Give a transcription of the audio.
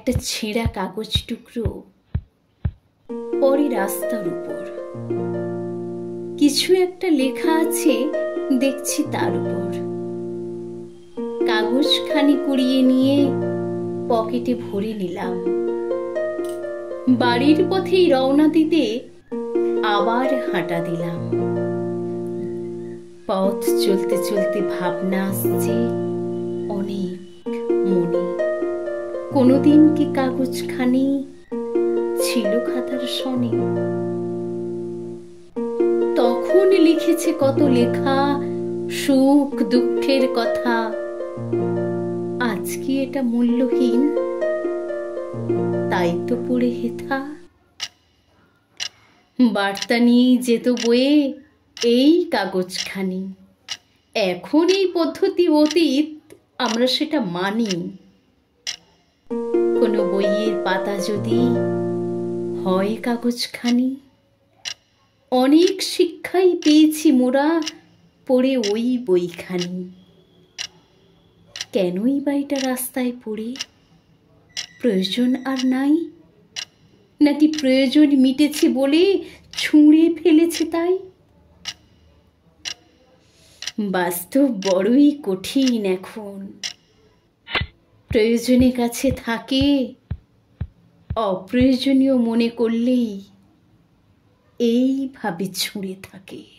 একটা ছেঁড়া কাগজ টুকরো পড়ে রাস্তার উপর। কিছু একটা লেখা আছে দেখছি তার উপর। কাগজখানি কুড়িয়ে নিয়ে পকেটে ভরে নিলাম। বাড়ির পথেই রওনা দিতে আবার হাঁটা দিলাম। পথ চলতে চলতে ভাবনা আসছে অনেক মনে। কোনোদিন কি কাগজখানি ছিল খাতার সনে? তখন লিখেছে কত লেখা, সুখ দুঃখের কথা। আজ কি এটা মূল্যহীন? তাই তো পড়ে হেথা। বার্তা নিয়েই যেত বয়ে এই কাগজখানি। এখন এই পদ্ধতি অতীত, আমরা সেটা মানি। কোনো বইয়ের পাতা যদি হয় কাগজখানি, অনেক শিক্ষাই পেয়েছি মোরা পড়ে ওই বইখানি। কেনই বা এটা রাস্তায় পড়ে? প্রয়োজন আর নাই, নাকি প্রয়োজন মিটেছে বলে ছুঁড়ে ফেলেছে তাই? বাস্তব বড়ই কঠিন এখন। প্রয়োজনের কাছে থাকে, অপ্রয়োজনীয় মনে করলেই এইভাবে ছুঁড়ে থাকে।